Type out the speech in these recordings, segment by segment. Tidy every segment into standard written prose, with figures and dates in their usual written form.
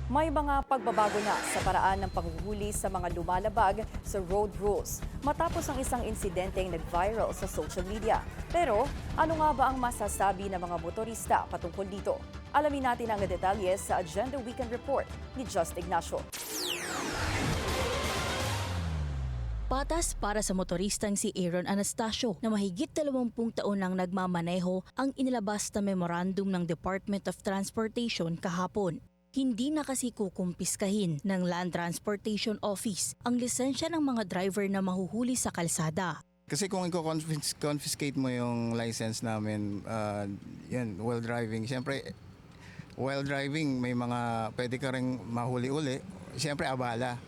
May mga pagbabago na sa paraan ng panghuhuli sa mga lumalabag sa road rules matapos ang isang insidenteng nag-viral sa social media. Pero ano nga ba ang masasabi ng mga motorista patungkol dito? Alamin natin ang detalye sa Agenda Weekend Report ni Just Ignacio. Patas para sa motoristang si Aaron Anastasio na mahigit 20 taon nang nagmamaneho ang inilabas na memorandum ng Department of Transportation kahapon. Hindi na kasi kukumpiskahin ng Land Transportation Office ang lisensya ng mga driver na mahuhuli sa kalsada. Kasi kung i-confiscate mo yung license namin, yan, while driving, siyempre, while driving, may mga pwede ka rin mahuli-uli, siyempre abala.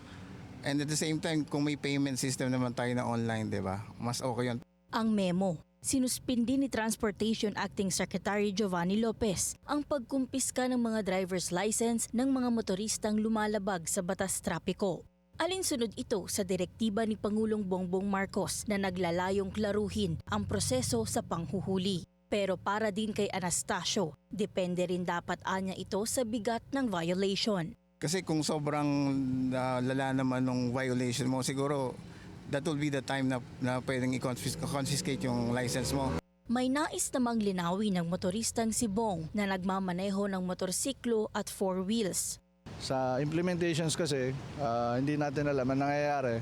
And at the same time, kung may payment system naman tayo na online, di ba? Mas okay yun. Ang memo, sinuspindi ni Transportation Acting Secretary Giovanni Lopez ang pagkumpiska ng mga driver's license ng mga motoristang lumalabag sa batas trapiko. Alinsunod ito sa direktiba ni Pangulong Bongbong Marcos na naglalayong klaruhin ang proseso sa panghuhuli. Pero para din kay Anastasio, depende rin dapat anya ito sa bigat ng violation. Kasi kung sobrang lala naman ng violation mo, siguro that will be the time na pwedeng i-confiscate yung license mo. May nais namang linawin ng motoristang si Bong na nagmamaneho ng motorsiklo at four wheels. Sa implementations kasi, hindi natin alam ang nangyayari.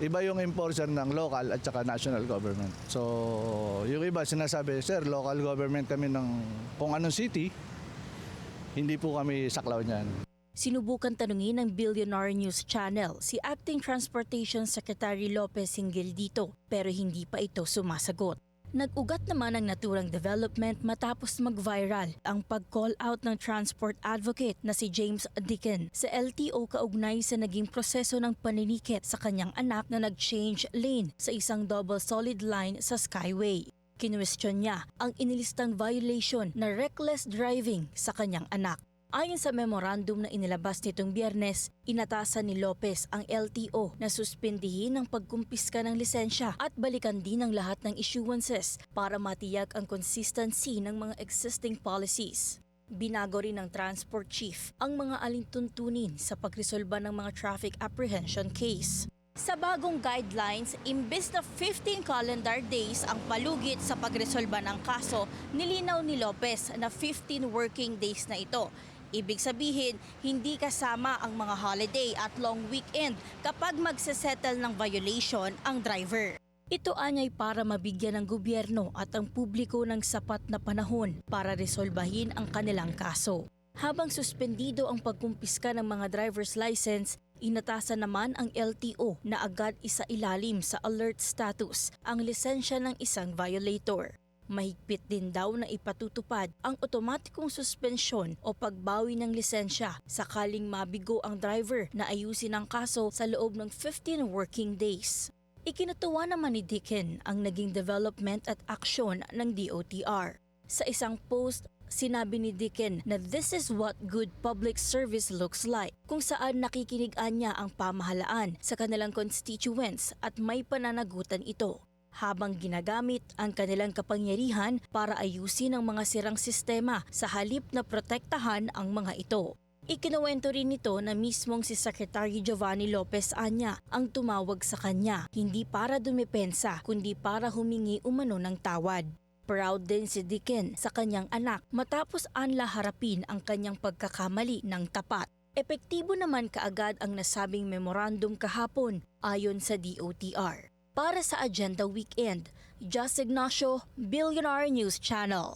Iba yung enforcer ng local at saka national government. So, yung iba sinasabi, sir, local government kami ng kung anong city, hindi po kami saklaw niyan. Sinubukan tanungin ng Billionaire News Channel si Acting Transportation Secretary Lopez hinggil dito pero hindi pa ito sumasagot. Nag-ugat naman ang naturang development matapos mag-viral ang pag-call out ng transport advocate na si James Dicken sa LTO kaugnay sa naging proseso ng paninikit sa kanyang anak na nag-change lane sa isang double solid line sa Skyway. Kinwestiyon niya ang inilistang violation na reckless driving sa kanyang anak. Ayon sa memorandum na inilabas nitong Biyernes, inatasan ni Lopez ang LTO na suspindihin ang pagkumpiska ng lisensya at balikan din ang lahat ng issuances para matiyak ang consistency ng mga existing policies. Binago rin ng Transport Chief ang mga alintuntunin sa pagresolba ng mga traffic apprehension case. Sa bagong guidelines, imbes na 15 calendar days ang palugit sa pagresolba ng kaso, nilinaw ni Lopez na 15 working days na ito. Ibig sabihin, hindi kasama ang mga holiday at long weekend kapag magsesettle ng violation ang driver. Ito anyay para mabigyan ng gobyerno at ang publiko ng sapat na panahon para resolbahin ang kanilang kaso. Habang suspendido ang pagkumpiska ng mga driver's license, inatasan naman ang LTO na agad isailalim sa alert status ang lisensya ng isang violator. Mahigpit din daw na ipatutupad ang otomatikong suspensyon o pagbawi ng lisensya sakaling mabigo ang driver na ayusin ang kaso sa loob ng 15 working days. Ikinutuwa naman ni Dicken ang naging development at aksyon ng DOTR. Sa isang post, sinabi ni Dicken na this is what good public service looks like, kung saan nakikinig-an niya ang pamahalaan sa kanilang constituents at may pananagutan ito, habang ginagamit ang kanilang kapangyarihan para ayusin ang mga sirang sistema sa halip na protektahan ang mga ito. Ikinuwento rin nito na mismong si Secretary Giovanni Lopez anya ang tumawag sa kanya, hindi para dumepensa kundi para humingi umano ng tawad. Proud din si Dicken sa kanyang anak matapos anla harapin ang kanyang pagkakamali ng tapat. Epektibo naman kaagad ang nasabing memorandum kahapon ayon sa DOTR. Para sa Agenda Weekend, Just Ignacio, Billionaire News Channel.